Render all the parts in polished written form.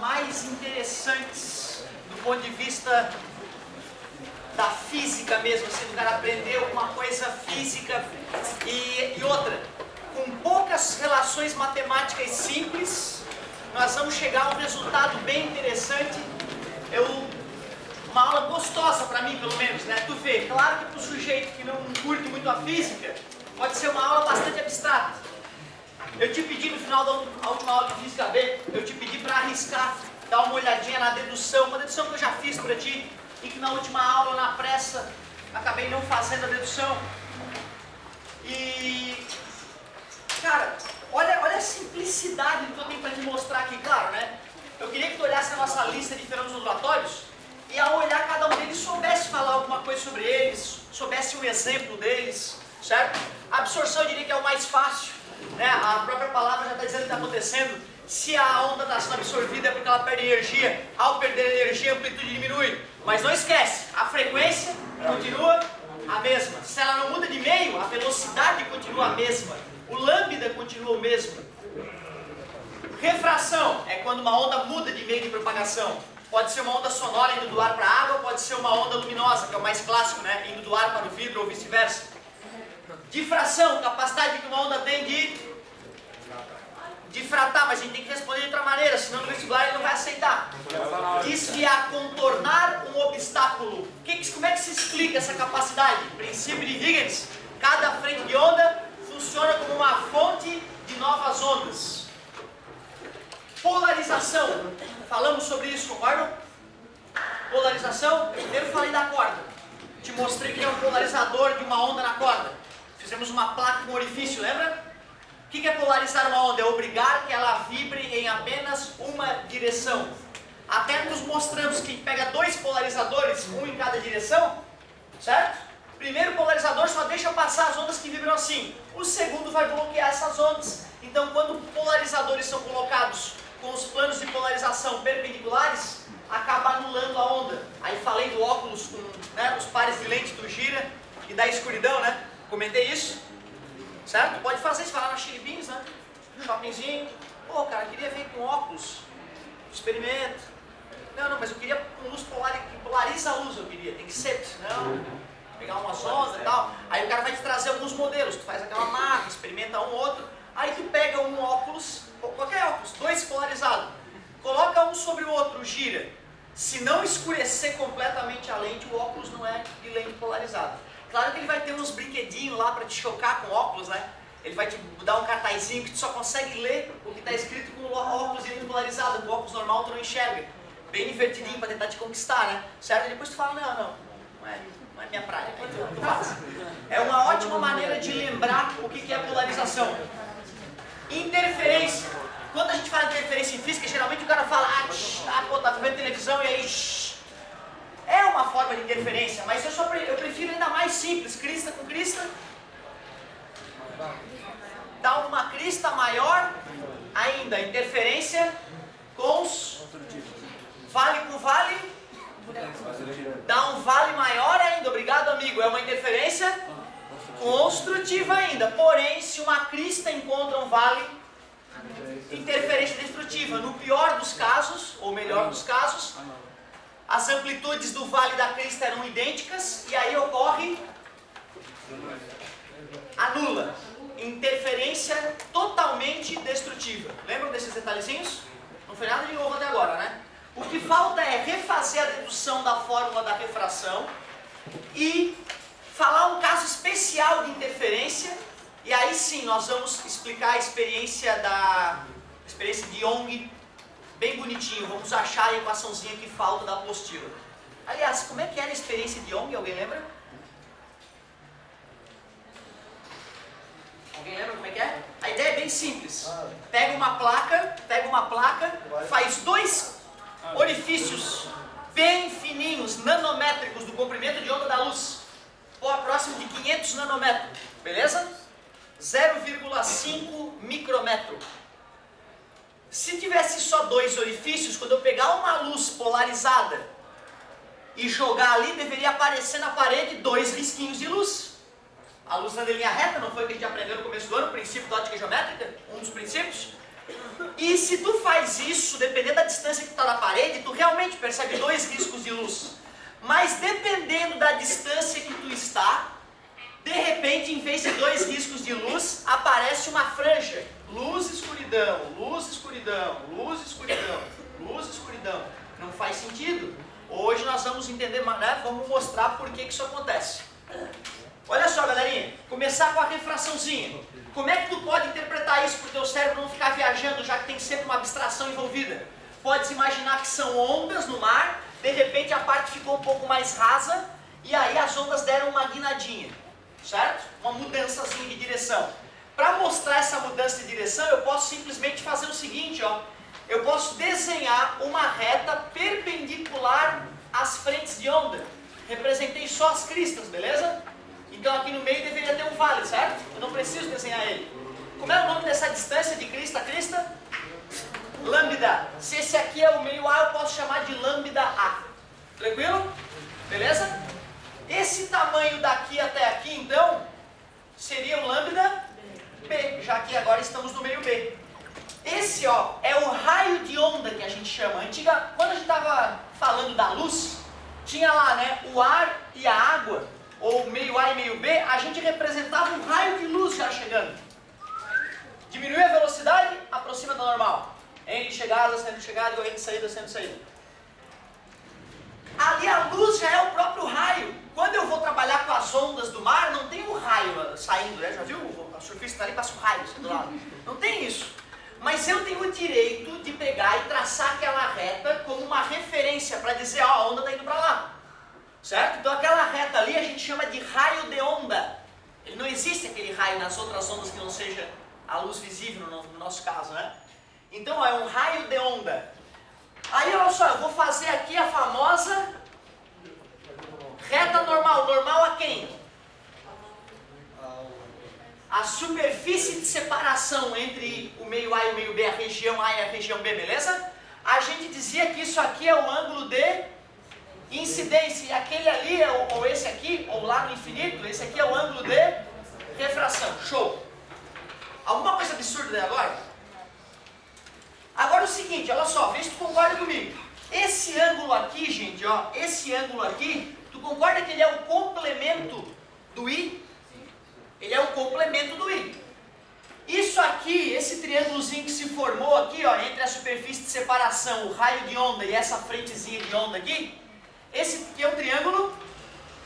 mais interessantes do ponto de vista da física mesmo, assim, do cara aprender alguma coisa física e outra, com poucas relações matemáticas simples, nós vamos chegar a um resultado bem interessante. Uma aula gostosa para mim, pelo menos, né? Tu vê, claro que para o sujeito que não curte muito a física, pode ser uma aula bastante abstrata. Eu te pedi no final da última aula de Física B, eu te pedi para arriscar, dar uma olhadinha na dedução, uma dedução que eu já fiz para ti, e que na última aula, na pressa, acabei não fazendo a dedução. E, cara, olha a simplicidade que eu tenho para te mostrar aqui, claro, né? Eu queria que tu olhasse a nossa lista de fenômenos ondulatórios, e ao olhar cada um deles, soubesse falar alguma coisa sobre eles, soubesse um exemplo deles, certo? A absorção eu diria que é o mais fácil, né? A própria palavra já está dizendo o que está acontecendo. Se a onda está sendo absorvida é porque ela perde energia, ao perder energia a amplitude diminui. Mas não esquece, a frequência continua a mesma. Se ela não muda de meio, a velocidade continua a mesma. O lambda continua o mesmo. Refração é quando uma onda muda de meio de propagação. Pode ser uma onda sonora indo do ar para a água, pode ser uma onda luminosa, que é o mais clássico, né? Indo do ar para o vidro ou vice-versa. Difração, capacidade que uma onda tem de difratar, mas a gente tem que responder de outra maneira, senão no vestibular ele não vai aceitar. Desviar, contornar um obstáculo. Como é que se explica essa capacidide? Princípio de Huygens. Cada frente de onda funciona como uma fonte de novas ondas. Polarização. Falamos sobre isso, concordam? Polarização. Eu primeiro falei da corda. Te mostrei que é um polarizador de uma onda na corda. Fizemos uma placa com orifício, lembra? O que é polarizar uma onda? É obrigar que ela vibre em apenas uma direção. Até nos mostramos que a gente pega dois polarizadores, um em cada direção, certo? O primeiro polarizador só deixa passar as ondas que vibram assim. O segundo vai bloquear essas ondas. Então, quando polarizadores são colocados com os planos de polarização perpendiculares, acaba anulando a onda. Aí falei do óculos com, né, os pares de lente do gira e da escuridão, né? Comentei isso. Certo? Pode fazer isso, falar na Chili Beans, né? Shoppingzinho. Pô, cara, queria ver com óculos. Experimento. Não, mas eu queria com luz que polariza a luz, eu queria. Tem que ser, senão pegar umas ondas e tal. Aí o cara vai te trazer alguns modelos. Tu faz aquela marca, experimenta um outro. Aí tu pega um óculos, qualquer óculos, dois polarizados. Coloca um sobre o outro, gira. Se não escurecer completamente a lente, o óculos não é de lente polarizada. Claro que ele vai ter uns brinquedinhos lá para te chocar com óculos, né? Ele vai te dar um cartazinho que tu só consegue ler o que está escrito com o óculos de lente polarizada. Com o óculos normal tu não enxerga. Bem divertidinho para tentar te conquistar, né? Certo? E depois tu fala, não é minha praia. Então tu faz. É uma ótima maneira de lembrar o que é polarização. Interferência. Quando a gente fala de interferência em física, geralmente o cara fala, pô, tá vendo televisão e aí... É uma forma de interferência, mas eu prefiro ainda mais simples, crista com crista. Dá uma crista maior ainda, interferência vale com vale, dá um vale maior ainda, obrigado amigo, é uma interferência construtiva ainda. Porém, se uma crista encontra um vale, interferência destrutiva. No pior dos casos, ou melhor dos casos, as amplitudes do vale da crista eram idênticas e aí ocorre anula. Interferência totalmente destrutiva. Lembram desses detalhezinhos? Não foi nada de novo até agora, né? O que falta é refazer a dedução da fórmula da refração e falar um caso especial de interferência. E aí sim nós vamos explicar a experiência de Young bem bonitinho. Vamos achar a equaçãozinha que falta da apostila. Aliás, como é que era a experiência de Young? Alguém lembra? Alguém lembra como é que é? A ideia é bem simples. Pega uma placa, faz dois orifícios bem fininhos, nanométricos do comprimento de onda da luz, próximo de 500 nanômetros, beleza? 0,5 micrômetro. Se tivesse só dois orifícios, quando eu pegar uma luz polarizada e jogar ali, deveria aparecer na parede dois risquinhos de luz. A luz anda em linha reta, não foi o que a gente aprendeu no começo do ano, o princípio da ótica geométrica, um dos princípios. E se tu faz isso, dependendo da distância que tu está da parede, tu realmente percebe 2 riscos de luz. Mas dependendo da distância que tu está, de repente, em vez de 2 riscos de luz, aparece uma franja. Luz, escuridão, luz, escuridão, luz, escuridão, luz, escuridão. Não faz sentido. Hoje nós vamos entender, né? Vamos mostrar por que isso acontece. Olha só, galerinha, começar com a refraçãozinha. Como é que tu pode interpretar isso para o teu cérebro não ficar viajando, já que tem sempre uma abstração envolvida? Podes imaginar que são ondas no mar, de repente a parte ficou um pouco mais rasa, e aí as ondas deram uma guinadinha, certo? Uma mudançazinha de direção. Para mostrar essa mudança de direção, eu posso simplesmente fazer o seguinte, ó. Eu posso desenhar uma reta perpendicular às frentes de onda. Representei só as cristas, beleza? Então aqui no meio deveria ter um vale, certo? Eu não preciso desenhar ele. Como é o nome dessa distância de crista a crista? Lambda. Se esse aqui é o meio A, eu posso chamar de lambda A. Tranquilo? Beleza? Esse tamanho daqui até aqui, então, seria o lambda B, já que agora estamos no meio B. Esse, ó, é o raio de onda que a gente chama. Quando a gente estava falando da luz, tinha lá, né, o ar e a água, ou meio A e meio B, a gente representava um raio de luz já chegando. Diminui a velocidade, aproxima da normal. N de chegada, sendo chegada, N de saída, sendo saída. Ali a luz já é o próprio raio. Quando eu vou trabalhar com as ondas do mar, não tem um raio saindo, né? Já viu? A surfista está ali, passa um raio assim do lado. Não tem isso. Mas eu tenho o direito de pegar e traçar aquela reta como uma referência para dizer, ó, a onda está indo para lá. Certo? Então aquela reta ali a gente chama de raio de onda. Ele não existe aquele raio nas outras ondas que não seja a luz visível no nosso caso, né? Então ó, é um raio de onda. Aí olha só, eu vou fazer aqui a famosa reta normal. Normal a quem? A superfície de separação entre o meio A e o meio B, a região A e a região B, beleza? A gente dizia que isso aqui é o ângulo de incidência, e aquele ali, ou esse aqui, ou lá no infinito, esse aqui é o ângulo de refração. Show! Alguma coisa absurda aí agora? Agora o seguinte, olha só, vê se tu concorda comigo. Esse ângulo aqui, gente, ó, esse ângulo aqui, tu concorda que ele é o complemento do I? Ele é o complemento do I. Isso aqui, esse triângulozinho que se formou aqui, ó, entre a superfície de separação, o raio de onda e essa frentezinha de onda aqui, esse aqui é um triângulo?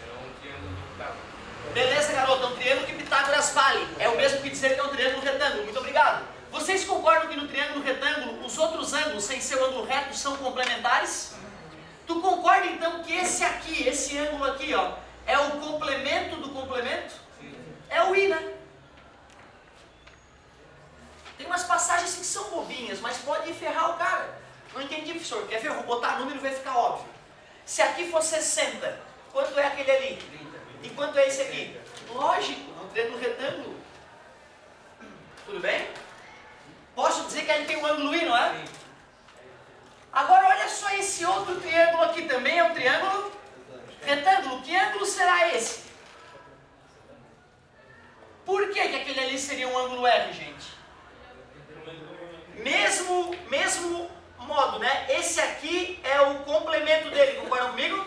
É um triângulo de Pitágoras. Beleza, garoto, é um triângulo que Pitágoras vale. É o mesmo que dizer que é um triângulo retângulo. Muito obrigado. Vocês concordam que no triângulo retângulo, os outros ângulos, sem ser o ângulo reto, são complementares? Tu concorda então que esse aqui, esse ângulo aqui, ó, é o complemento do complemento? Sim. É o I, né? Tem umas passagens que são bobinhas, mas pode ferrar o cara. Não entendi, professor. Quer ver? Eu vou botar número e vai ficar óbvio. Se aqui for 60, quanto é aquele ali? 30. E quanto é esse aqui? Lógico, um triângulo retângulo. Tudo bem? Posso dizer que ele tem um ângulo I, não é? Sim. Agora olha só esse outro triângulo aqui, também é um triângulo retângulo. Que ângulo será esse? Por que que aquele ali seria um ângulo R, gente? Mesmo modo, né? Esse aqui é o complemento dele, concordam comigo?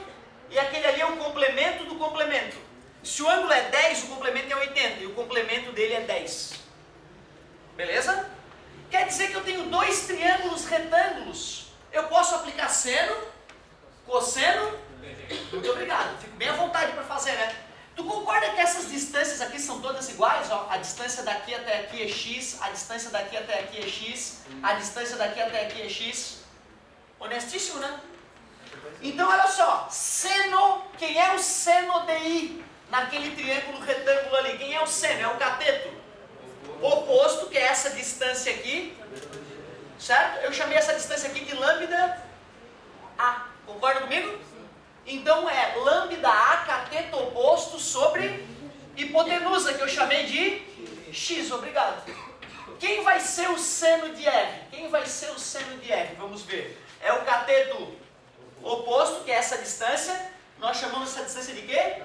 E aquele ali é o complemento do complemento. Se o ângulo é 10, o complemento é 80 e o complemento dele é 10. Beleza? Quer dizer que eu tenho dois triângulos retângulos. Eu posso aplicar seno, cosseno. Muito obrigado. Fico bem à vontade para fazer, né? Tu concorda que essas distâncias aqui são todas iguais? Ó, a distância daqui até aqui é x, a distância daqui até aqui é x, a distância daqui até aqui é x. Honestíssimo, né? Então olha só, seno, quem é o seno de I naquele triângulo retângulo ali? Quem é o seno? É o cateto oposto, que é essa distância aqui, certo? Eu chamei essa distância aqui de lambda A. Concorda comigo? Então é lambda A, cateto oposto, sobre hipotenusa, que eu chamei de x. Obrigado. Quem vai ser o seno de R? Quem vai ser o seno de R? Vamos ver. É o cateto oposto, que é essa distância. Nós chamamos essa distância de quê?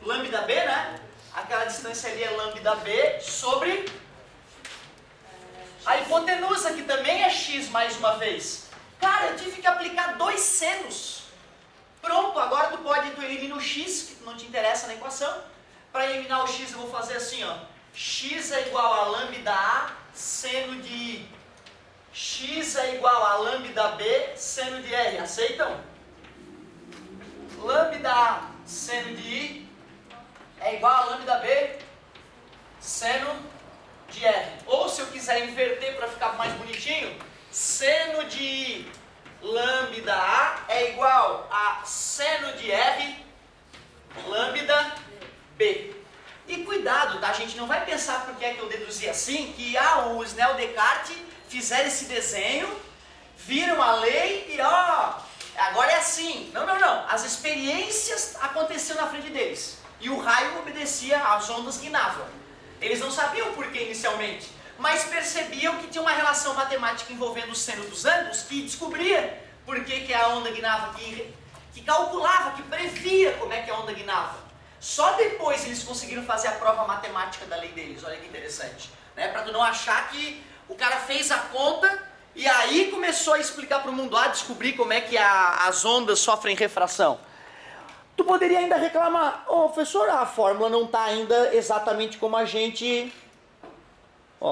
Lambda B, né? Aquela distância ali é lambda B sobre A hipotenusa, que também é x mais uma vez. Cara, eu tive que aplicar 2 senos. Pronto, agora tu elimina o x, que não te interessa na equação. Para eliminar o x eu vou fazer assim, ó. X é igual a lambda A seno de I. X é igual a lambda B seno de R. Aceitam? Lambda A seno de I é igual a lambda B seno de R. Ou se eu quiser inverter para ficar mais bonitinho, seno de I lambda A é igual a seno de R lambda B. E cuidado, tá? A gente não vai pensar porque é que eu deduzi assim, que o Snell Descartes fizeram esse desenho, viram a lei e agora é assim. Não, não, não. As experiências aconteceram na frente deles. E o raio obedecia às ondas guinavam. Eles não sabiam por que inicialmente, mas percebiam que tinha uma relação matemática envolvendo o seno dos ângulos que descobria por que a onda guinava, que calculava, que previa como é que a onda guinava. Só depois eles conseguiram fazer a prova matemática da lei deles. Olha que interessante. Né? Para tu não achar que o cara fez a conta e aí começou a explicar para o mundo, descobrir como é que as ondas sofrem refração. Tu poderia ainda reclamar, professor, a fórmula não está ainda exatamente como a gente...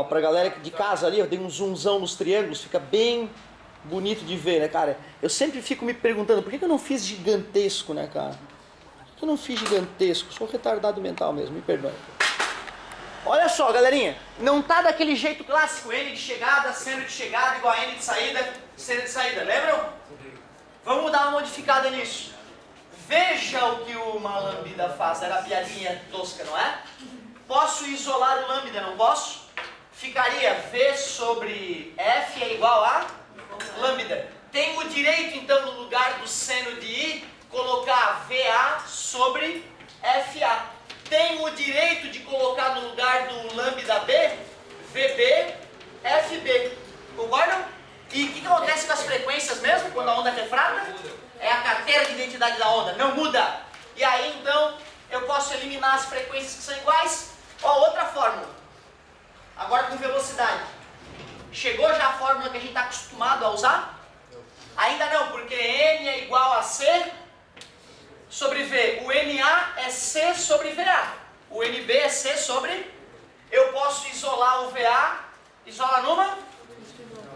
Para a galera de casa ali, eu dei um zoomzão nos triângulos, fica bem bonito de ver, né, cara? Eu sempre fico me perguntando, por que eu não fiz gigantesco, né, cara? Por que eu não fiz gigantesco? Sou retardado mental mesmo, me perdoe. Olha só, galerinha, não tá daquele jeito clássico, N de chegada, seno de chegada igual a N de saída, seno de saída, lembram? Vamos dar uma modificada nisso. Veja o que uma lambda faz, era a piadinha tosca, não é? Posso isolar o lambda, não posso? Ficaria V sobre F é igual a lambda. Tenho o direito, então, no lugar do seno de I, colocar VA sobre FA. Tenho o direito de colocar no lugar do lambda B, VB, FB. Concordam? E o que acontece com as frequências mesmo, quando a onda refrata? É a carteira de identidade da onda, não muda. E aí, então, eu posso eliminar as frequências que são iguais. Outra fórmula. Agora com velocidade. Chegou já a fórmula que a gente está acostumado a usar? Ainda não, porque N é igual a C sobre V. O NA é C sobre VA. O NB é C sobre... Eu posso isolar o VA. Isola numa?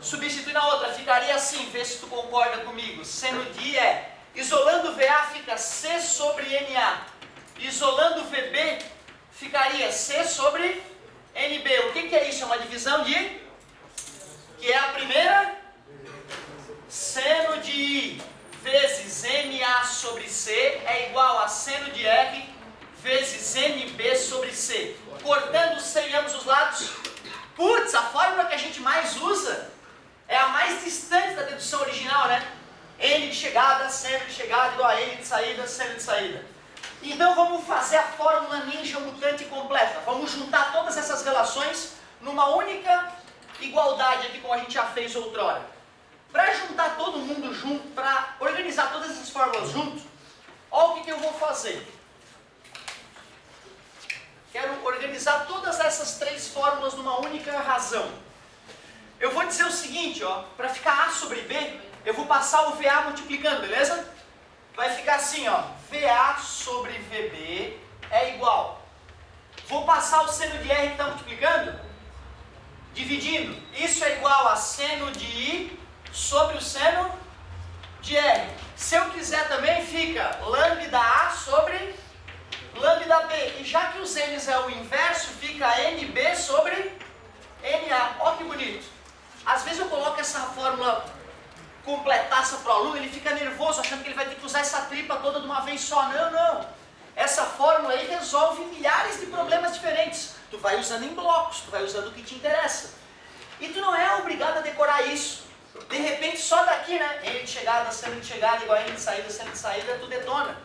Substitui na outra. Ficaria assim, vê se tu concorda comigo. Seno de I é... Isolando o VA fica C sobre NA. Isolando o VB ficaria C sobre NB. O que é isso? É uma divisão de... Que é a primeira? Seno de I vezes NA sobre C é igual a seno de R vezes NB sobre C. Cortando C em ambos os lados. Putz, a fórmula que a gente mais usa é a mais distante da dedução original, né? N de chegada, seno de chegada igual a N de saída, seno de saída. Então vamos fazer a fórmula ninja mutante completa. Vamos juntar todas essas relações numa única igualdade aqui, como a gente já fez outrora. Para juntar todo mundo junto, para organizar todas essas fórmulas junto, olha o que eu vou fazer. Quero organizar todas essas 3 fórmulas numa única razão. Eu vou dizer o seguinte, para ficar A sobre B, eu vou passar o VA multiplicando, beleza? Vai ficar assim, VA sobre VB é igual. Vou passar o seno de R que está multiplicando, dividindo. Isso é igual a seno de I sobre o seno de R. Se eu quiser também fica lambda A sobre lambda B. E já que os N's é o inverso, fica NB sobre NA. Olha que bonito. Às vezes eu coloco essa fórmula completaça para o aluno, ele fica nervoso, achando que ele vai ter que usar essa tripa toda de uma vez só. Não, não. Essa fórmula aí resolve milhares de problemas diferentes. Tu vai usando em blocos, tu vai usando o que te interessa. E tu não é obrigado a decorar isso. De repente, só daqui, né? N de chegada, seno de chegada, igual a N de saída, seno de saída, tu detona.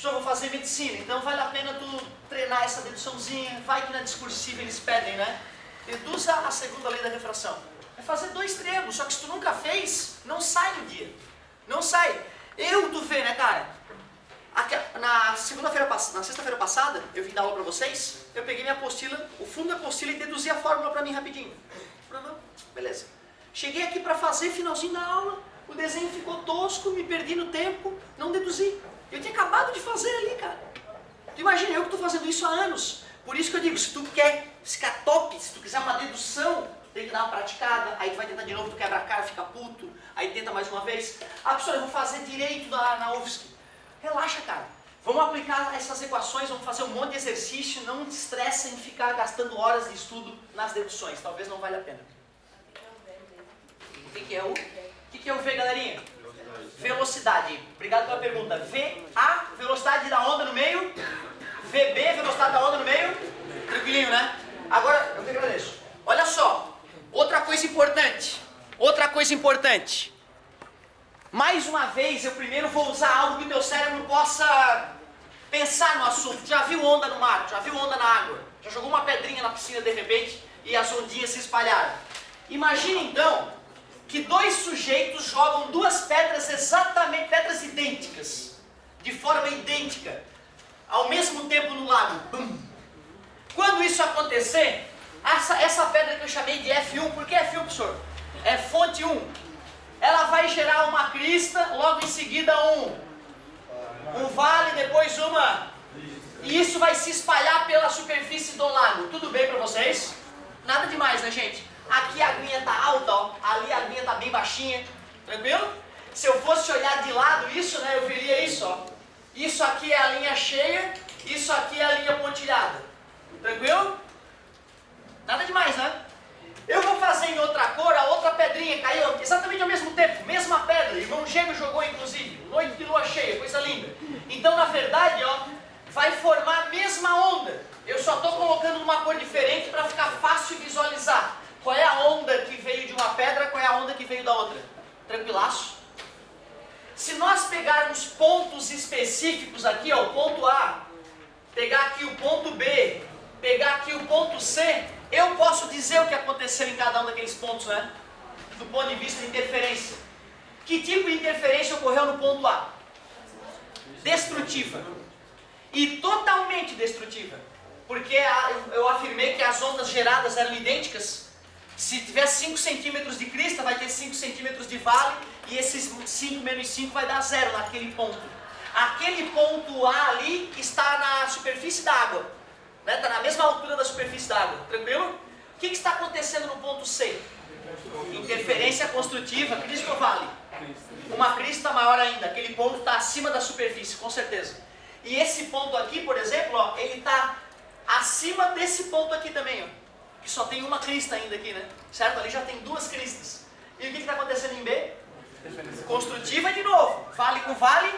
Eu vou fazer medicina, então vale a pena tu treinar essa deduçãozinha. Vai que na discursiva eles pedem, né? Deduza a segunda lei da refração. É fazer 2 triângulos, só que se tu nunca fez, não sai no dia. Não sai. Tu vê, né, cara? Na sexta-feira passada, eu vim dar aula pra vocês, eu peguei minha apostila, o fundo da apostila e deduzi a fórmula pra mim rapidinho. Beleza. Cheguei aqui para fazer, finalzinho da aula, o desenho ficou tosco, me perdi no tempo, não deduzi. Eu tinha acabado de fazer ali, cara. Tu imagina, eu que estou fazendo isso há anos. Por isso que eu digo, se tu quer ficar top, se tu quiser uma dedução, tem que dar uma praticada, aí tu vai tentar de novo, tu quebra a cara, fica puto, aí tenta mais uma vez. Ah, professor, eu vou fazer direito na UFSC. Relaxa, cara. Vamos aplicar essas equações, vamos fazer um monte de exercício, não te estressa em ficar gastando horas de estudo nas deduções, talvez não valha a pena. O que é o? O que é o V, galerinha? Velocidade. Obrigado pela pergunta. V, A, velocidade da onda no meio. VB, velocidade da onda no meio. Tranquilinho, né? Agora, eu que agradeço. Olha só, outra coisa importante. Mais uma vez, eu primeiro vou usar algo que o teu cérebro possa pensar no assunto. Já viu onda no mar? Já viu onda na água? Já jogou uma pedrinha na piscina de repente e as ondinhas se espalharam? Imagina então que dois sujeitos jogam duas pedras exatamente, pedras idênticas, de forma idêntica, ao mesmo tempo no lago. Bum. Quando isso acontecer, essa pedra que eu chamei de F1, por que F1, professor? É fonte 1. Ela vai gerar uma crista, logo em seguida um vale, depois uma... E isso vai se espalhar pela superfície do lago. Tudo bem para vocês? Nada demais, né, gente? Aqui a aguinha tá alta, ó. Ali a aguinha tá bem baixinha. Tranquilo? Se eu fosse olhar de lado isso, né, eu veria isso, ó. Isso aqui é a linha cheia, isso aqui é a linha pontilhada. Tranquilo? Nada demais, né? Eu vou fazer em outra cor, a outra pedrinha caiu exatamente ao mesmo tempo, mesma pedra, irmão gêmeo jogou inclusive, noite de lua cheia, coisa linda. Então na verdade, ó, vai formar a mesma onda. Eu só estou colocando numa cor diferente para ficar fácil visualizar. Qual é a onda que veio de uma pedra, qual é a onda que veio da outra? Tranquilaço? Se nós pegarmos pontos específicos aqui, ó, o ponto A, pegar aqui o ponto B, pegar aqui o ponto C, eu posso dizer o que aconteceu em cada um daqueles pontos, né? Do ponto de vista de interferência. Que tipo de interferência ocorreu no ponto A? Destrutiva. E totalmente destrutiva. Porque eu afirmei que as ondas geradas eram idênticas. Se tiver 5 centímetros de crista, vai ter 5 centímetros de vale, e esses 5 menos 5 vai dar 0 naquele ponto. Aquele ponto A ali está na superfície da água. Está na mesma altura da superfície da água, tranquilo? O que está acontecendo no ponto C? Interferência construtiva, crista ou vale? Uma crista maior ainda, aquele ponto está acima da superfície, com certeza. E esse ponto aqui, por exemplo, ó, ele está acima desse ponto aqui também, ó, que só tem uma crista ainda aqui, né? Certo? Ali já tem duas cristas. E o que está acontecendo em B? Construtiva de novo, vale com vale,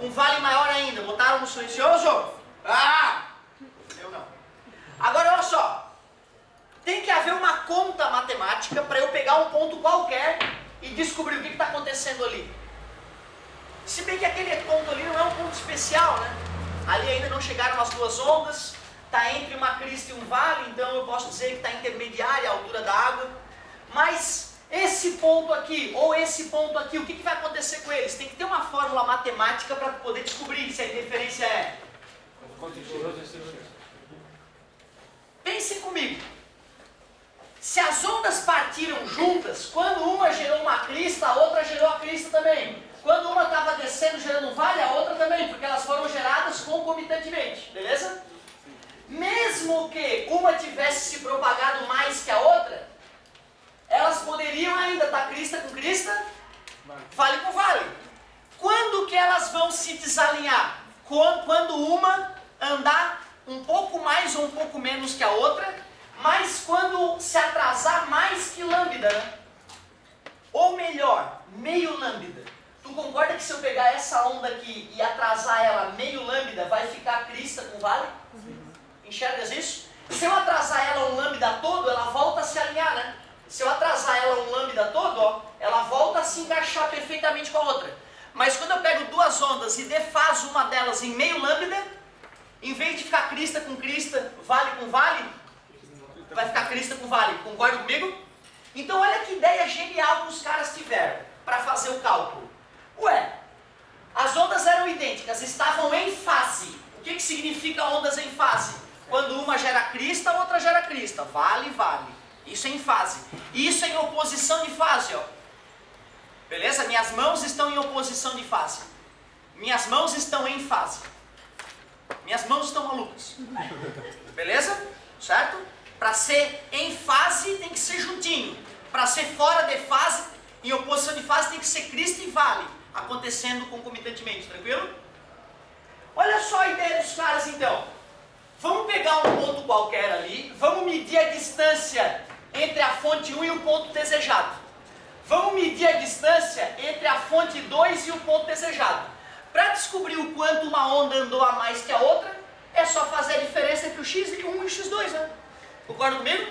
um vale maior ainda. Botaram no silencioso? Ah! Eu não. Agora olha só, tem que haver uma conta matemática para eu pegar um ponto qualquer e descobrir o que está acontecendo ali. Se bem que aquele ponto ali não é um ponto especial, né? Ali ainda não chegaram as duas ondas, está entre uma crista e um vale, então eu posso dizer que está intermediária a altura da água. Mas esse ponto aqui, ou esse ponto aqui, o que vai acontecer com eles? Tem que ter uma fórmula matemática para poder descobrir se a interferência é... Pensem comigo. Se as ondas partiram juntas, quando uma gerou uma crista, a outra gerou a crista também. Quando uma estava descendo gerando um vale, a outra também, porque elas foram geradas concomitantemente, beleza? Mesmo que uma tivesse se propagado mais que a outra, elas poderiam ainda estar crista com crista, vale com vale. Quando que elas vão se desalinhar? Quando uma andar um pouco mais ou um pouco menos que a outra, mas quando se atrasar mais que lambda, né? Ou melhor, meio lambda. Tu concorda que se eu pegar essa onda aqui e atrasar ela meio lambda, vai ficar crista com vale? Enxergas isso? Se eu atrasar ela um lambda todo, ela volta a se alinhar, né? Se eu atrasar ela um lambda todo, ó, ela volta a se encaixar perfeitamente com a outra. Mas quando eu pego duas ondas e defaso uma delas em meio lambda, em vez de ficar crista com crista, vale com vale, vai ficar crista com vale. Concorda comigo? Então olha que ideia genial que os caras tiveram para fazer o cálculo. Ué, as ondas eram idênticas, estavam em fase. O que significa ondas em fase? Quando uma gera crista, a outra gera crista. Vale, vale. Isso é em fase. Isso é em oposição de fase, ó. Beleza? Minhas mãos estão em oposição de fase. Minhas mãos estão em fase. Minhas mãos estão malucas. Beleza? Certo? Para ser em fase tem que ser juntinho. Para ser fora de fase, em oposição de fase, tem que ser Cristo e Vale, acontecendo concomitantemente, tranquilo? Olha só a ideia dos caras então. Vamos pegar um ponto qualquer ali, vamos medir a distância entre a fonte 1 e o ponto desejado. Vamos medir a distância entre a fonte 2 e o ponto desejado. Para descobrir o quanto uma onda andou a mais que a outra, é só fazer a diferença entre o x1 e o x2, né? Concorda comigo?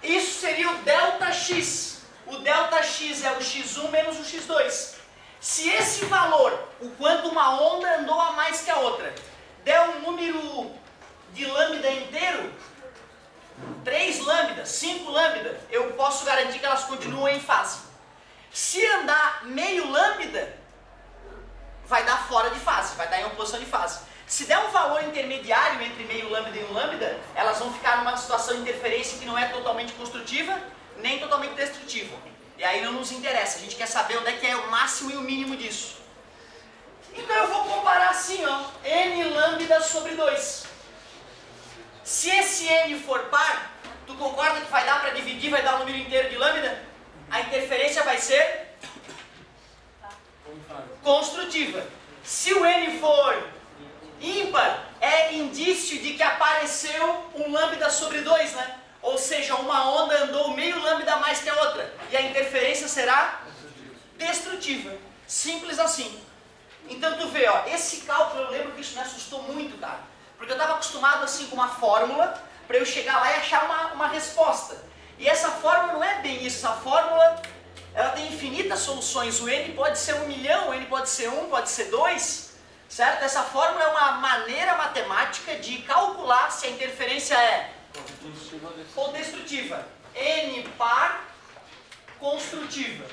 Isso seria o ΔX. O ΔX é o x1 menos o x2. Se esse valor, o quanto uma onda andou a mais que a outra, der um número de lambda inteiro, 3 lambdas, 5 lambda, eu posso garantir que elas continuam em fase. Se andar meio lambda, vai dar fora de fase, vai dar em oposição de fase. Se der um valor intermediário entre meio lambda e 1 lambda, elas vão ficar numa situação de interferência que não é totalmente construtiva, nem totalmente destrutiva. E aí não nos interessa, a gente quer saber onde é que é o máximo e o mínimo disso. Então eu vou comparar assim, ó, n lambda sobre 2. Se esse n for par, tu concorda que vai dar para dividir, vai dar um número inteiro de lambda? A interferência vai ser construtiva. Se o n for ímpar, é indício de que apareceu um lambda sobre 2, né? Ou seja, uma onda andou meio lambda a mais que a outra. E a interferência será destrutiva. Simples assim. Então tu vê, ó, esse cálculo, eu lembro que isso me assustou muito, cara. Porque eu estava acostumado assim com uma fórmula, para eu chegar lá e achar uma resposta. E essa fórmula não é bem isso. Essa fórmula, ela tem infinitas soluções. O n pode ser 1 milhão, o n pode ser 1, pode ser 2. Certo? Essa fórmula é uma maneira matemática de calcular se a interferência é ou destrutiva. N par construtiva.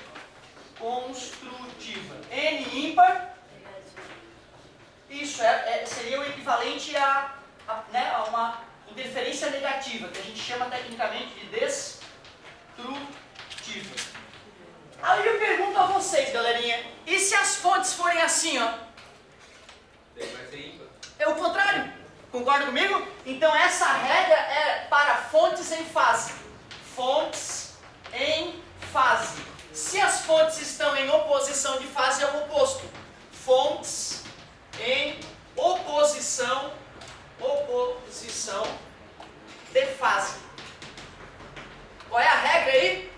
N ímpar, isso seria o equivalente a uma interferência negativa, que a gente chama tecnicamente de destrutiva. Aí eu pergunto a vocês, galerinha, e se as fontes forem assim, ó? Vai ser ímpar. É o contrário. Concorda comigo? Então essa regra é para fontes em fase. Fontes em fase. Se as fontes estão em oposição de fase, é o oposto. Fontes em oposição de fase. Qual é a regra aí?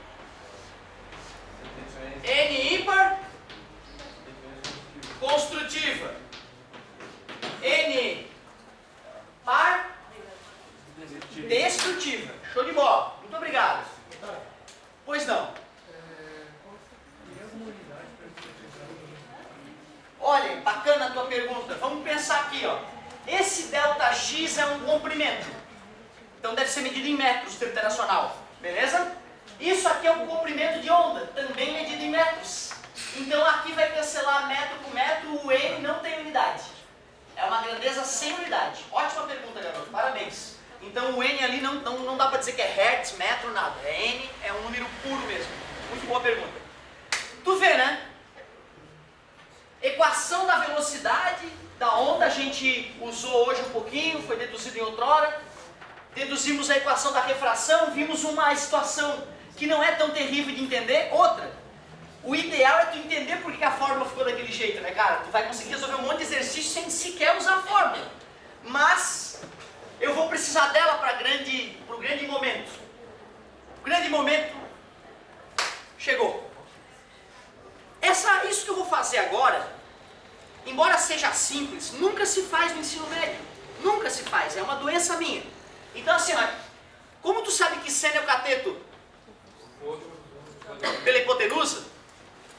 N ímpar construtiva. N par destrutiva. Show de bola. Muito obrigado. Pois não. Olha, bacana a tua pergunta. Vamos pensar aqui, ó. Esse ΔX é um comprimento. Então deve ser medido em metros, termo internacional. Beleza? Isso aqui é um comprimento de onda, também medido em metros. Então aqui vai cancelar metro por metro, o N não tem unidade. É uma grandeza sem unidade. Ótima pergunta, garoto. Parabéns. Então o N ali não dá para dizer que é hertz, metro, nada. É N, é um número puro mesmo. Muito boa pergunta. Tu vê, né? Equação da velocidade da onda a gente usou hoje um pouquinho, foi deduzido em outrora. Deduzimos a equação da refração, vimos uma situação que não é tão terrível de entender. Outra, o ideal é tu entender por que a fórmula ficou daquele jeito, né, cara? Tu vai conseguir resolver um monte de exercício sem sequer usar a fórmula. Mas eu vou precisar dela para o grande momento. O grande momento chegou. Isso que eu vou fazer agora, embora seja simples, nunca se faz no ensino médio. Nunca se faz, é uma doença minha. Então assim, ó, como tu sabe que seno é o cateto pela hipotenusa,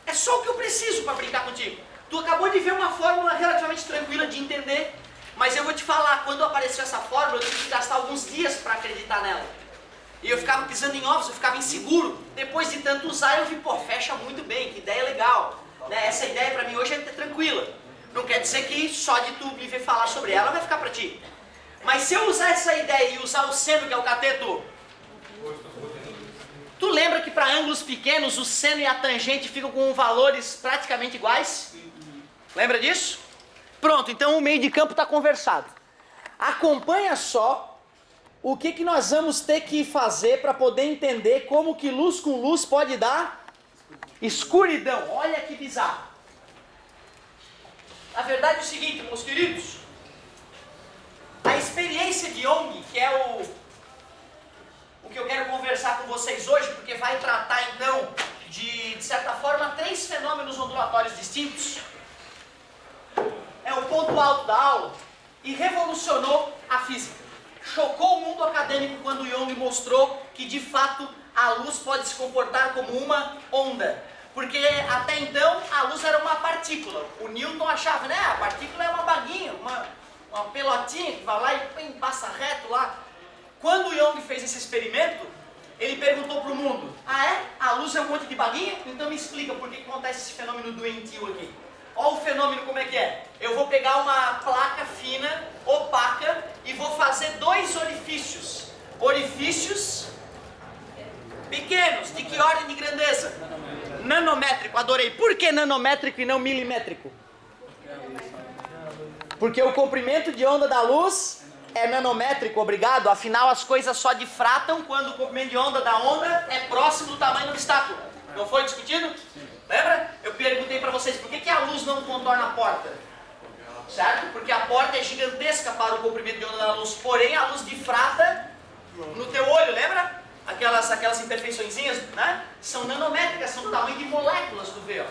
é só o que eu preciso para brincar contigo. Tu acabou de ver uma fórmula relativamente tranquila de entender, mas eu vou te falar, quando apareceu essa fórmula, eu tive que gastar alguns dias para acreditar nela. E eu ficava pisando em ovos, eu ficava inseguro. Depois de tanto usar, eu vi, pô, fecha muito bem, que ideia legal. Né? Essa ideia para mim hoje é tranquila. Não quer dizer que só de tu me ver falar sobre ela vai ficar para ti. Mas se eu usar essa ideia e usar o seno, que é o cateto Tu lembra que para ângulos pequenos o seno e a tangente ficam com valores praticamente iguais? Lembra disso? Pronto, então o meio de campo está conversado. Acompanha só o que nós vamos ter que fazer para poder entender como que luz com luz pode dar escuridão. Olha que bizarro. A verdade é o seguinte, meus queridos. A experiência de Young, que é o que eu quero conversar com vocês hoje, porque vai tratar então de certa forma, 3 fenômenos ondulatórios distintos. É o ponto alto da aula e revolucionou a física. Chocou o mundo acadêmico quando Young mostrou que de fato a luz pode se comportar como uma onda. Porque até então a luz era uma partícula. O Newton achava, né? A partícula é uma baguinha, uma pelotinha que vai lá e passa reto lá. Quando Young fez esse experimento, ele perguntou para o mundo: ah é? A luz é um monte de baguinha? Então me explica por que acontece esse fenômeno doentio aqui. Olha o fenômeno como é que é. Eu vou pegar uma placa fina, opaca, e vou fazer 2 orifícios. Orifícios pequenos. De que ordem de grandeza? Nanométrico, adorei. Por que nanométrico e não milimétrico? Porque o comprimento de onda da luz é nanométrico, obrigado. Afinal, as coisas só difratam quando o comprimento de onda da onda é próximo do tamanho do obstáculo. Não foi discutido? Lembra? Eu perguntei para vocês, por que a luz não contorna a porta? Certo? Porque a porta é gigantesca para o comprimento de onda da luz, porém a luz difrata no teu olho, lembra? Aquelas imperfeiçõezinhas, né? São nanométricas, são do tamanho de moléculas, tu vê, ó.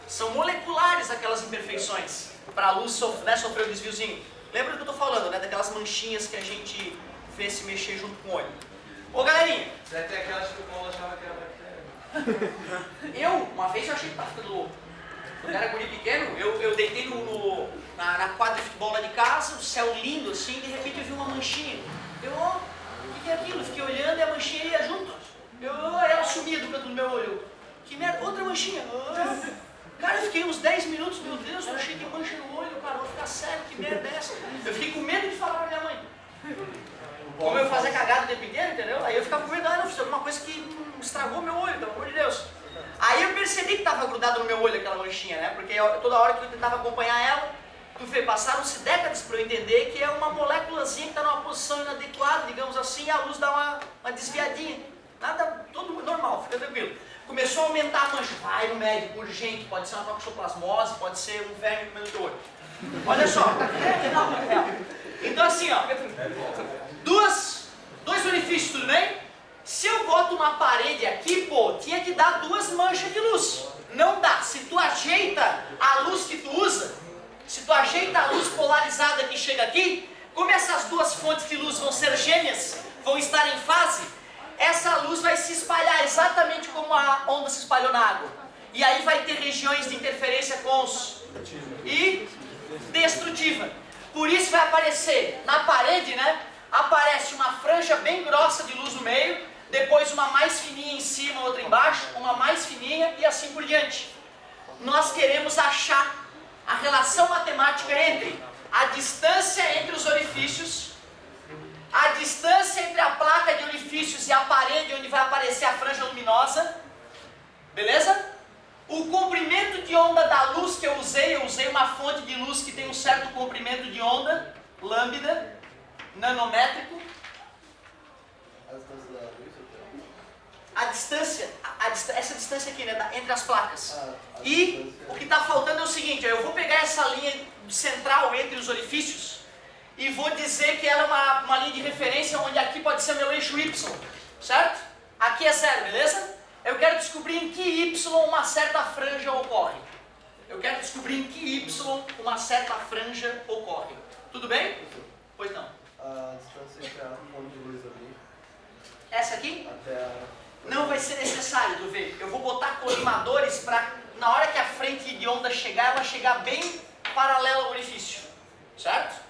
São moleculares aquelas imperfeições, para a luz sofrer o desviozinho. Lembra do que eu estou falando, né? Daquelas manchinhas que a gente vê se mexer junto com o olho. Ô galerinha! Você tem aquelas que o Paulo achava que era bactéria. Uma vez eu achei que estava ficando louco. Quando eu era guri pequeno, eu deitei na quadra de futebol lá de casa, o céu lindo assim, de repente eu vi uma manchinha. O que é aquilo? Eu fiquei olhando e a manchinha ia junto. Ela sumia do canto do meu olho. Que merda, outra manchinha. Cara, eu fiquei uns 10 minutos, meu Deus, eu achei que mancha no olho, cara, vou ficar sério, que merda é essa? Eu fiquei com medo de falar pra minha mãe. Como eu fazia cagada o tempo inteiro, entendeu? Aí eu ficava com medo, não, fiz alguma coisa que estragou meu olho, pelo amor de Deus. Aí eu percebi que estava grudado no meu olho aquela manchinha, né? Porque toda hora que eu tentava acompanhar ela, passaram-se décadas para eu entender que é uma moléculazinha que está numa posição inadequada, digamos assim, e a luz dá uma desviadinha. Nada, tudo normal, fica tranquilo. Começou a aumentar a mancha, vai no médico, urgente, pode ser uma toxoplasmose, pode ser um verme comendo teu olho. Olha só, então assim, ó, dois orifícios, tudo bem? Se eu boto uma parede aqui, pô, tinha que dar 2 manchas de luz. Não dá. Se tu ajeita a luz que tu usa, se tu ajeita a luz polarizada que chega aqui, como essas 2 fontes de luz vão ser gêmeas, vão estar em fase, essa luz vai se espalhar exatamente como a onda se espalhou na água. E aí vai ter regiões de interferência e destrutiva. Por isso vai aparecer na parede, né? Aparece uma franja bem grossa de luz no meio, depois uma mais fininha em cima, outra embaixo, uma mais fininha e assim por diante. Nós queremos achar a relação matemática entre a distância entre os orifícios, a distância entre a placa de orifícios e a parede onde vai aparecer a franja luminosa, beleza? O comprimento de onda da luz que eu usei uma fonte de luz que tem um certo comprimento de onda, lambda, nanométrico. A distância, essa distância aqui, né, entre as placas. E o que está faltando é o seguinte, eu vou pegar essa linha central entre os orifícios e vou dizer que ela é uma linha de referência onde aqui pode ser meu eixo Y, certo? Aqui é 0, beleza? Eu quero descobrir em que Y uma certa franja ocorre. Eu quero descobrir em que Y uma certa franja ocorre. Tudo bem? Pois não. A distância entre a fonte de luz ali. Essa aqui? Até a... Não vai ser necessário, tu vê. Eu vou botar colimadores para, na hora que a frente de onda chegar, ela chegar bem paralela ao orifício. Certo?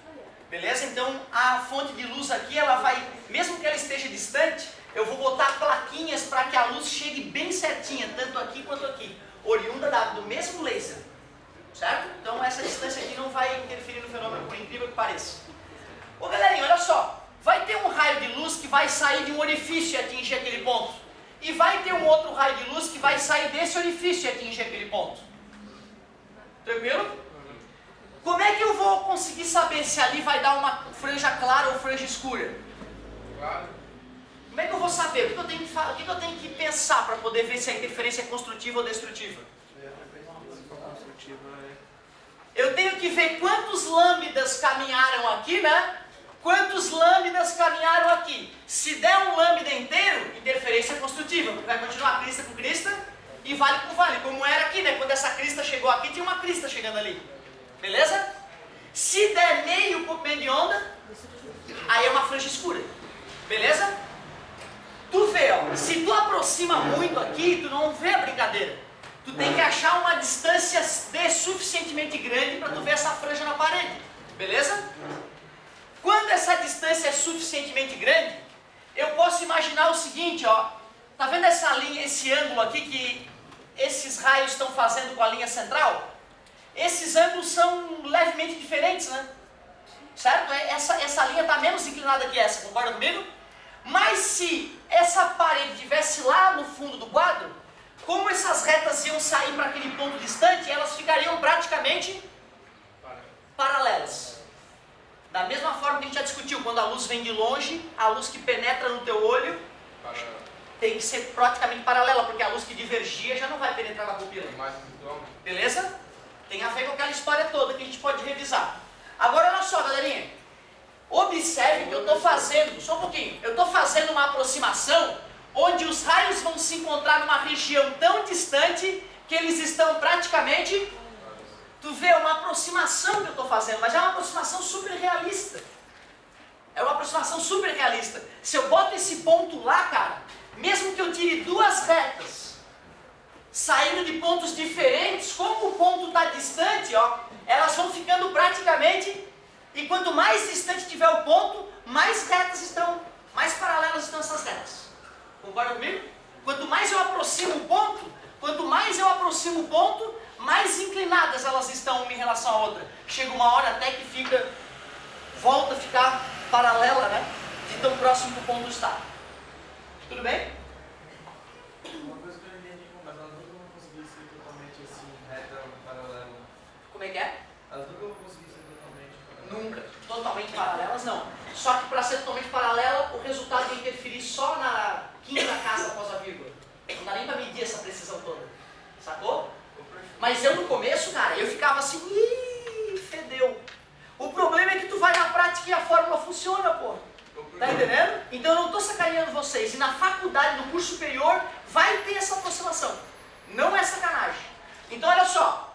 Beleza? Então a fonte de luz aqui, ela vai, mesmo que ela esteja distante, eu vou botar plaquinhas para que a luz chegue bem certinha, tanto aqui quanto aqui, oriunda do mesmo laser. Certo? Então essa distância aqui não vai interferir no fenômeno, por incrível que pareça. Ô galerinha, olha só, vai ter um raio de luz que vai sair de um orifício e atingir aquele ponto. e vai ter um outro raio de luz que vai sair desse orifício e atingir aquele ponto. Tranquilo? Como é que eu vou conseguir saber se ali vai dar uma franja clara ou franja escura? Claro. Como é que eu vou saber? O que eu tenho que pensar para poder ver se a interferência é construtiva ou destrutiva? Eu tenho que ver quantos lambdas caminharam aqui, né? Quantos lambdas caminharam aqui? Se der um lambda inteiro, interferência construtiva, porque vai continuar crista com crista e vale com vale, como era aqui, né? Quando essa crista chegou aqui, tinha uma crista chegando ali. Beleza? Se der meio comprimento de onda, aí é uma franja escura. Beleza? Tu vê, ó, se tu aproxima muito aqui, tu não vê a brincadeira. Tu tem que achar uma distância suficientemente grande para tu ver essa franja na parede. Beleza? Quando essa distância é suficientemente grande, eu posso imaginar o seguinte, ó. Tá vendo essa linha, esse ângulo aqui que esses raios estão fazendo com a linha central? Esses ângulos são levemente diferentes, né? Certo? Essa linha está menos inclinada que essa, concorda comigo? Mas se essa parede estivesse lá no fundo do quadro, como essas retas iam sair para aquele ponto distante, elas ficariam praticamente paralelas. Da mesma forma que a gente já discutiu, quando a luz vem de longe, a luz que penetra no teu olho tem que ser praticamente paralela, porque a luz que divergia já não vai penetrar na pupila. Beleza? Tem a ver com aquela história toda que a gente pode revisar. Agora olha só, galerinha. Observe que eu estou fazendo, só um pouquinho, eu estou fazendo uma aproximação onde os raios vão se encontrar numa região tão distante que eles estão praticamente... Tu vê, é uma aproximação que eu estou fazendo, mas é uma aproximação super realista. É uma aproximação super realista. Se eu boto esse ponto lá, cara, mesmo que eu tire duas retas, saindo de pontos diferentes, como o ponto está distante, ó, elas vão ficando praticamente, e quanto mais distante tiver o ponto, mais retas estão, mais paralelas estão essas retas. Concorda comigo? Quanto mais eu aproximo o ponto, mais inclinadas elas estão uma em relação à outra. Chega uma hora até que volta a ficar paralela, né? De tão próximo que o ponto está. Tudo bem? Uma coisa que eu entendi, mas elas nunca vão conseguir ser totalmente assim, reta, paralela. Como é que é? Elas nunca vão conseguir ser totalmente paralelas. Nunca. Totalmente paralelas, não. Só que para ser totalmente paralela, o resultado vai interferir só na quinta casa após a vírgula. Não dá nem para medir essa precisão toda. Sacou? Mas eu no começo, cara, eu ficava assim, fedeu. O problema é que tu vai na prática e a fórmula funciona, pô. Tá entendendo? Então eu não estou sacaneando vocês. E na faculdade, no curso superior, vai ter essa aproximação. Não é sacanagem. Então olha só.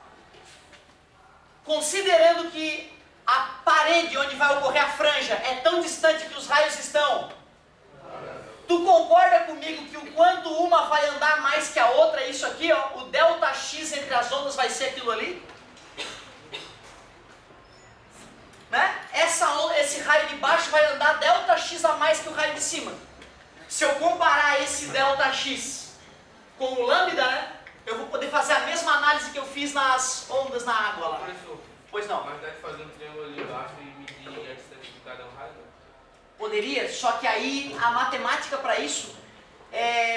Considerando que a parede onde vai ocorrer a franja é tão distante que os raios estão... Tu concorda comigo que o quanto uma vai andar mais que a outra, isso aqui, ó, o delta X entre as ondas vai ser aquilo ali? Né? Esse raio de baixo vai andar delta X a mais que o raio de cima. Se eu comparar esse delta X com o lambda, né, eu vou poder fazer a mesma análise que eu fiz nas ondas na água lá. Professor, Pois não. mas dá de fazer um triângulo ali embaixo e medir a distância de cada um raio? Poderia, só que aí a matemática para isso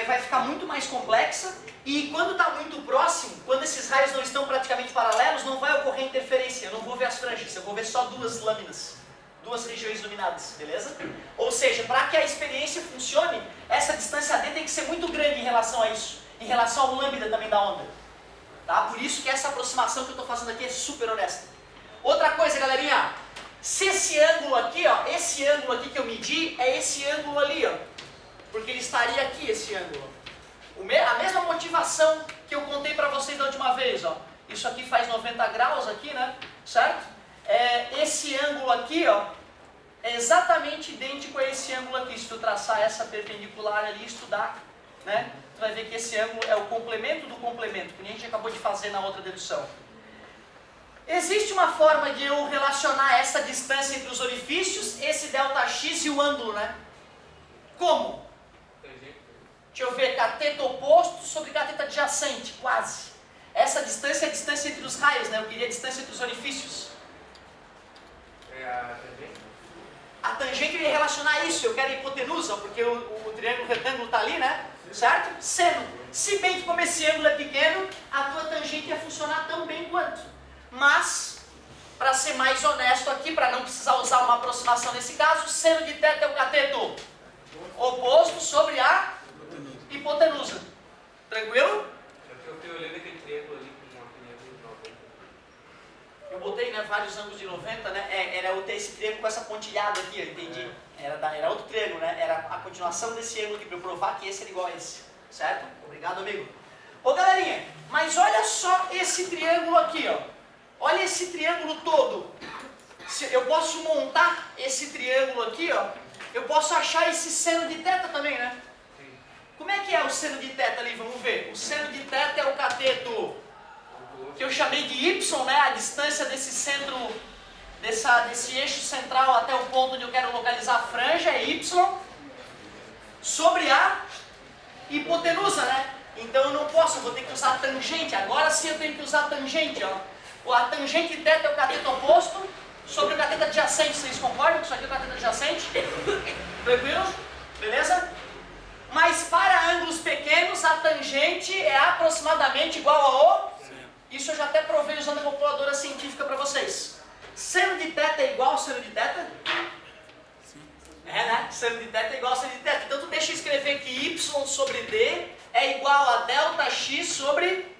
vai ficar muito mais complexa e quando está muito próximo, quando esses raios não estão praticamente paralelos, não vai ocorrer interferência, eu não vou ver as franjas, eu vou ver só duas lâminas, duas regiões iluminadas, beleza? Ou seja, para que a experiência funcione, essa distância D tem que ser muito grande em relação a isso, em relação ao lambda também da onda. Tá? Por isso que essa aproximação que eu estou fazendo aqui é super honesta. Outra coisa, galerinha, se esse ângulo aqui, ó, esse ângulo aqui que eu medi é esse ângulo ali, ó, porque ele estaria aqui, esse ângulo. A mesma motivação que eu contei para vocês da última vez, ó, isso aqui faz 90 graus aqui, né, certo? Esse ângulo aqui, ó, é exatamente idêntico a esse ângulo aqui. Se tu traçar essa perpendicular ali e estudar, né, tu vai ver que esse ângulo é o complemento do complemento, que nem a gente acabou de fazer na outra dedução. Existe uma forma de eu relacionar essa distância entre os orifícios, esse ΔX e o ângulo, né? Como? Deixa eu ver, cateto oposto sobre cateto adjacente, quase. Essa distância é a distância entre os raios, né? Eu queria a distância entre os orifícios. É a tangente? A tangente eu ia relacionar isso, eu quero a hipotenusa, porque o triângulo retângulo está ali, né? certo? Seno. Se bem que como esse ângulo é pequeno, a tua tangente ia funcionar tão bem quanto. Mas, para ser mais honesto aqui, para não precisar usar uma aproximação nesse caso, seno de θ é o cateto oposto sobre a hipotenusa. Tranquilo? Eu fiquei olhando aquele triângulo ali com uma opinião de 90. Eu botei, né, vários ângulos de 90, né? Era eu ter esse triângulo com essa pontilhada aqui, eu entendi. Era outro triângulo, né? Era a continuação desse ângulo aqui, para eu provar que esse era igual a esse. Certo? Obrigado, amigo. Ô, galerinha, mas olha só esse triângulo aqui, ó. Olha esse triângulo todo. Eu posso montar esse triângulo aqui, ó. Eu posso achar esse seno de θ também, né? Como é que é o seno de θ ali? Vamos ver. O seno de θ é o cateto que eu chamei de y, né? A distância desse centro, desse eixo central até o ponto onde eu quero localizar a franja é y sobre a hipotenusa, né? Então eu não posso, eu vou ter que usar tangente. Agora sim eu tenho que usar tangente, ó. A tangente θ é o cateto oposto sobre o cateto adjacente. Vocês concordam que isso aqui é o cateto adjacente? Tranquilo? Beleza? Mas para ângulos pequenos, a tangente é aproximadamente igual a O. Isso eu já até provei usando a calculadora científica para vocês. Seno de θ é igual ao seno de θ? É, né? Seno de θ é igual ao seno de θ. Então tu deixa eu escrever que y sobre d é igual a Δx sobre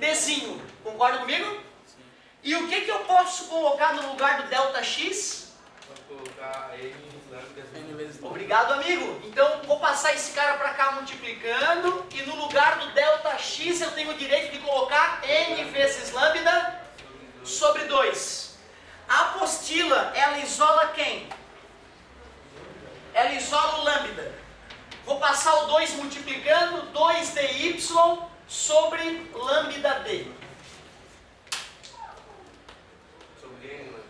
dzinho. Concorda comigo? Sim. E o que eu posso colocar no lugar do Δx? Pode colocar N lambdas. Obrigado, amigo. Então vou passar esse cara para cá multiplicando e no lugar do Δx eu tenho o direito de colocar N vezes lambda sobre 2. A apostila, ela isola quem? Ela isola o lambda. Vou passar o 2 multiplicando, 2dy sobre lambda d. Sobre N lambdas.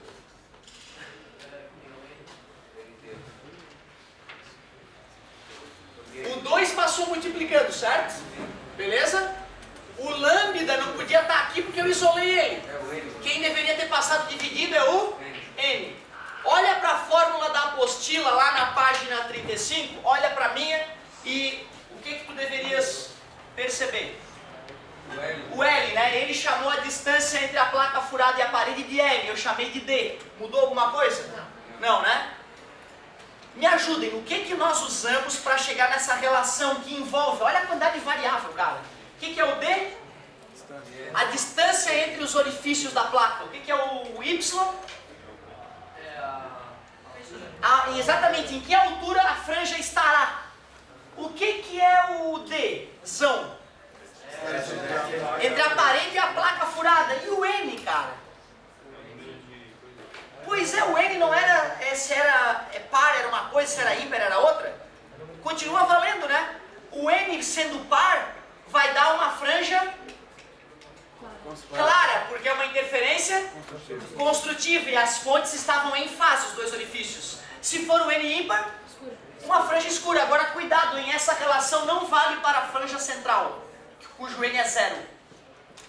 O 2 passou multiplicando, certo? Beleza? O lambda não podia estar aqui porque eu isolei ele. É o N. Quem deveria ter passado dividido é o N. N. Olha para a fórmula da apostila lá na página 35, olha para a minha e o que tu deverias perceber? O L. O L, né? Ele chamou a distância entre a placa furada e a parede de L, eu chamei de D. Mudou alguma coisa? Não, né? Me ajudem, o que nós usamos para chegar nessa relação que envolve, olha a quantidade de variável, cara. O que é o D? A distância entre os orifícios da placa. O que é o Y? Exatamente, em que altura a franja estará. O que é o D? Zão. Entre a parede e a placa furada. E o N, cara? Pois é, o N não era, se era par era uma coisa, se era ímpar era outra. Continua valendo, né? O N sendo par vai dar uma franja clara, porque é uma interferência construtiva e as fontes estavam em fase, os dois orifícios. Se for o N ímpar, uma franja escura. Agora cuidado, hein? Essa relação não vale para a franja central, cujo N é 0.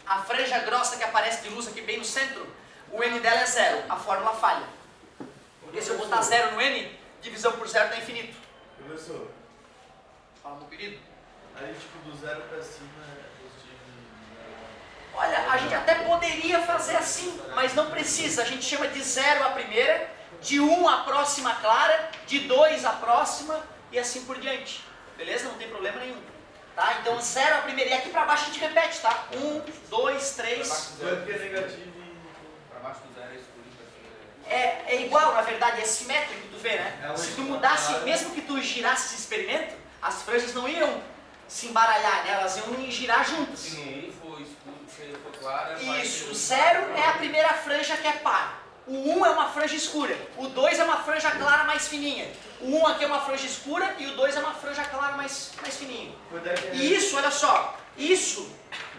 A franja grossa que aparece de luz aqui bem no centro, o N dela é 0, a fórmula falha. Porque se eu botar 0 no N, divisão por 0 dá infinito. Professor, Fala, meu querido. aí tipo do 0 pra cima é positivo. Olha, a gente até poderia fazer assim, mas não precisa. A gente chama de 0 a primeira, de 1 a próxima clara, de 2 a próxima e assim por diante. Beleza? Não tem problema nenhum. Tá? Então 0 a primeira. E aqui pra baixo a gente repete, tá? 1, 2, 3. Quanto que é negativo e... Para baixo do zero é escuro e para cima É igual, na verdade, é simétrico, tu vê, né? É um Se tu eixo mudasse, claro. mesmo que tu girasse esse experimento, as franjas não iam se embaralhar, né? Elas iam girar juntas. Se no 1 for escuro, se for clara, Isso, o 0 é a primeira franja que é par. O 1 é uma franja escura. O 2 é uma franja clara mais fininha. O 1 aqui é uma franja escura e o 2 é uma franja clara mais fininha. Quando é que é... E isso, olha só, isso,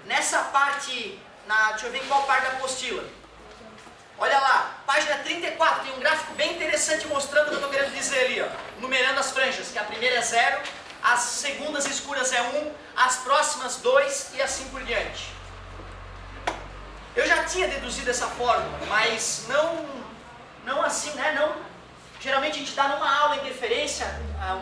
nessa parte, deixa eu ver em qual parte da apostila. Olha lá, página 34, tem um gráfico bem interessante mostrando o que eu estou querendo dizer ali, ó. Numerando as franjas, que a primeira é 0, as segundas escuras é 1, as próximas 2 e assim por diante. Eu já tinha deduzido essa fórmula, mas não assim, né? Não Geralmente a gente dá numa aula interferência,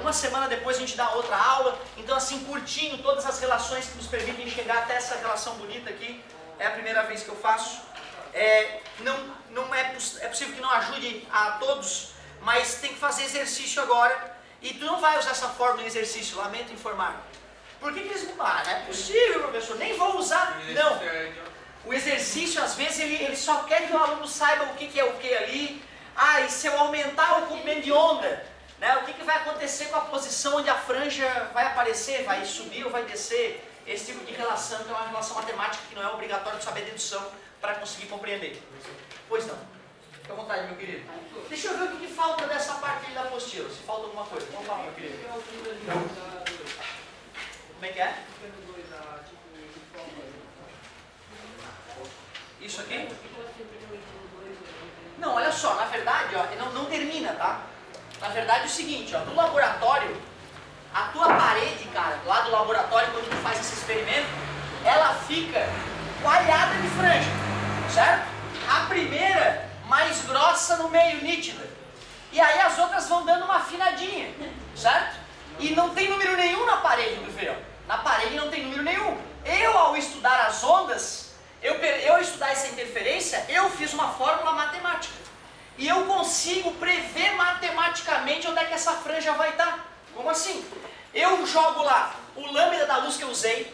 uma semana depois a gente dá outra aula. Então assim, curtinho todas as relações que nos permitem chegar até essa relação bonita aqui. É a primeira vez que eu faço. Não é possível que não ajude a todos, mas tem que fazer exercício agora. E tu não vai usar essa fórmula em exercício, lamento informar. Por que eles não? Não é possível, professor, nem vou usar. Não. O exercício, às vezes, ele só quer que o aluno saiba o que é o que ali. E se eu aumentar o comprimento de onda, né, o que vai acontecer com a posição onde a franja vai aparecer? Vai subir ou vai descer? Esse tipo de relação, que é uma relação matemática que não é obrigatório de saber dedução para conseguir compreender. Pois não. Fica à vontade, meu querido. Deixa eu ver o que falta dessa parte da apostila, se falta alguma coisa. Vamos lá, meu querido. Como é que é? Isso aqui? Não, olha só, na verdade, ó, não termina, tá? Na verdade é o seguinte, ó, no laboratório, a tua parede, cara, lá do laboratório, quando tu faz esse experimento, ela fica coalhada de franja, certo? A primeira, mais grossa no meio, nítida. E aí as outras vão dando uma afinadinha, certo? E não tem número nenhum na parede, tu vê, ó. Na parede não tem número nenhum. Eu, ao estudar as ondas, eu estudar essa interferência, eu fiz uma fórmula matemática. E eu consigo prever matematicamente onde é que essa franja vai estar. Como assim? Eu jogo lá o lambda da luz que eu usei,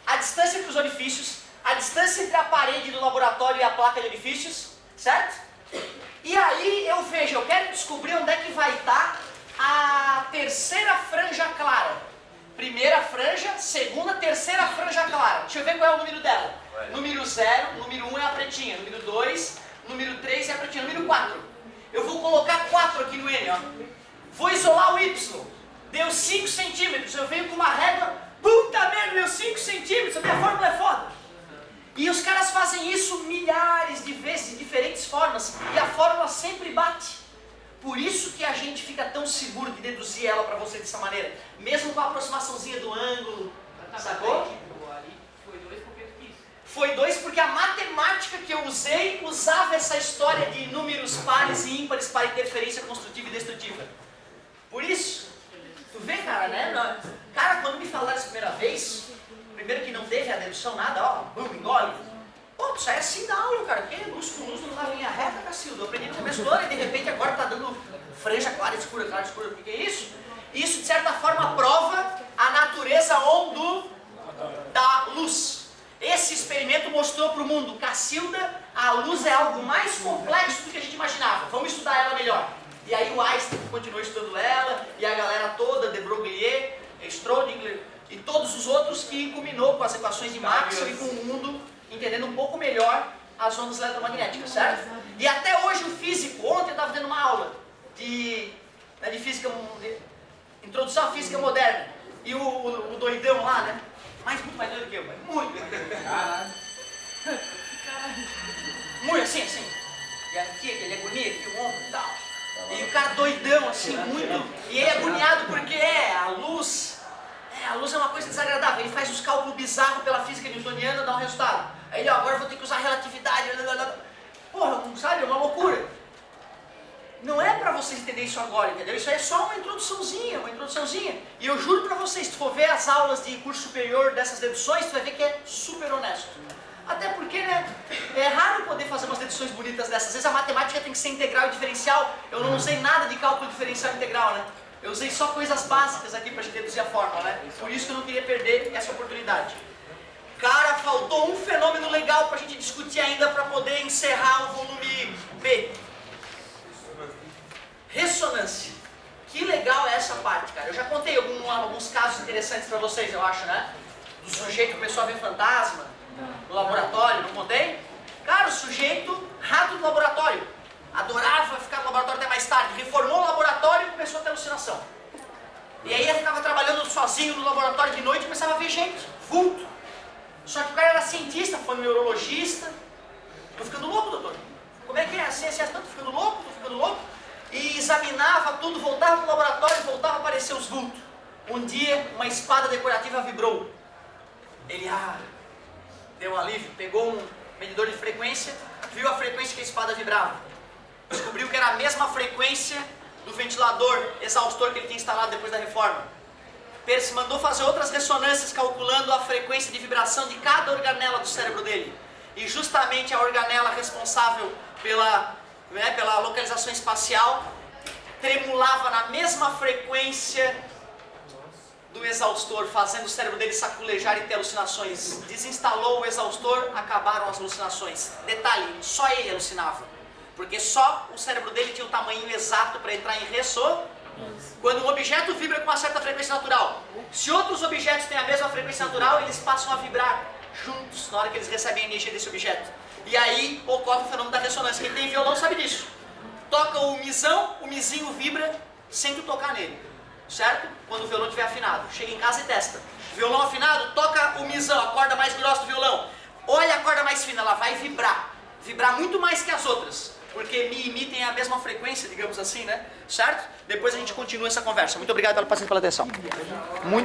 a distância entre os orifícios, a distância entre a parede do laboratório e a placa de orifícios, certo? E aí eu vejo, eu quero descobrir onde é que vai estar a terceira franja clara. Primeira franja, segunda, terceira franja clara. Deixa eu ver qual é o número dela. Número 0, número 1 é a pretinha, número 2, número 3 é a pretinha, número 4. Eu vou colocar 4 aqui no N, ó. Vou isolar o Y. Deu 5 centímetros. Eu venho com uma régua, puta merda, deu 5 centímetros, a minha fórmula é foda. E os caras fazem isso milhares de vezes, de diferentes formas, e a fórmula sempre bate. Por isso que a gente fica tão seguro de deduzir ela para você dessa maneira, mesmo com a aproximaçãozinha do ângulo, sacou? Foi 2 porque a matemática que eu usei usava essa história de números pares e ímpares para interferência construtiva e destrutiva. Por isso, tu vê, cara, né? Cara, quando me falaram essa primeira vez, primeiro que não teve a dedução, nada, ó, bum, engole. Pô, tu sai assim da aula, cara, porque luz com luz não dá linha reta, Cacildo. Eu aprendi no começo do ano e de repente agora tá dando franja clara, escura, o que é isso? Isso, de certa forma, prova a natureza da luz. Esse experimento mostrou para o mundo, Cacilda, a luz é algo mais complexo do que a gente imaginava. Vamos estudar ela melhor. E aí o Einstein continuou estudando ela, e a galera toda, de Broglie, Schrödinger, e todos os outros que culminou com as equações de Maxwell e com o mundo entendendo um pouco melhor as ondas eletromagnéticas, certo? E até hoje o físico, ontem eu estava tendo uma aula de física, introdução à física moderna, e o doidão lá, né? Muito mais doido que eu, muito. Caralho. Muito assim. E aqui, aquele agonia, aqui o ombro e tal. E o cara doidão, assim, muito. E ele é agoniado porque a luz é uma coisa desagradável. Ele faz os cálculos bizarros pela física newtoniana e dá um resultado. Aí ele, ó, agora eu vou ter que usar relatividade. Porra, sabe, é uma loucura. Não é pra vocês entenderem isso agora, entendeu? Isso aí é só uma introduçãozinha. E eu juro pra vocês, se tu for ver as aulas de curso superior dessas deduções, tu vai ver que é super honesto. Até porque, né, é raro poder fazer umas deduções bonitas dessas. Às vezes a matemática tem que ser integral e diferencial. Eu não usei nada de cálculo diferencial e integral, né? Eu usei só coisas básicas aqui pra gente deduzir a fórmula, né? Por isso que eu não queria perder essa oportunidade. Cara, faltou um fenômeno legal pra gente discutir ainda pra poder encerrar o volume B. Ressonância. Que legal é essa parte, cara. Eu já contei alguns casos interessantes pra vocês, eu acho, né? Do sujeito que o pessoal vê fantasma no laboratório, não contei? Cara, o sujeito, rato do laboratório, adorava ficar no laboratório até mais tarde, reformou o laboratório e começou a ter alucinação. E aí ele ficava trabalhando sozinho no laboratório de noite e começava a ver gente, vulto. Só que o cara era cientista, foi neurologista. Tô ficando louco, doutor. Como é que é? Assim, tô ficando louco. E examinava tudo, voltava para o laboratório e voltava a aparecer os vultos. Um dia, uma espada decorativa vibrou. Ele, deu um alívio, pegou um medidor de frequência, viu a frequência que a espada vibrava. Descobriu que era a mesma frequência do ventilador exaustor que ele tinha instalado depois da reforma. Percy mandou fazer outras ressonâncias calculando a frequência de vibração de cada organela do cérebro dele. E justamente a organela responsável pela localização espacial tremulava na mesma frequência do exaustor, fazendo o cérebro dele saculejar e ter alucinações. Desinstalou o exaustor, acabaram as alucinações. Detalhe, só ele alucinava, porque só o cérebro dele tinha o tamanho exato para entrar em ressonância. Quando um objeto vibra com uma certa frequência natural, se outros objetos têm a mesma frequência natural, eles passam a vibrar juntos na hora que eles recebem a energia desse objeto. E aí ocorre o fenômeno da ressonância. Quem tem violão sabe disso. Toca o misão, o mizinho vibra sem tu tocar nele, certo? Quando o violão estiver afinado. Chega em casa e testa. Violão afinado, toca o misão, a corda mais grossa do violão. Olha a corda mais fina, ela vai vibrar. Vibrar muito mais que as outras, porque mi e mi tem a mesma frequência, digamos assim, né? Certo? Depois a gente continua essa conversa. Muito obrigado pela paciência e pela atenção. Muito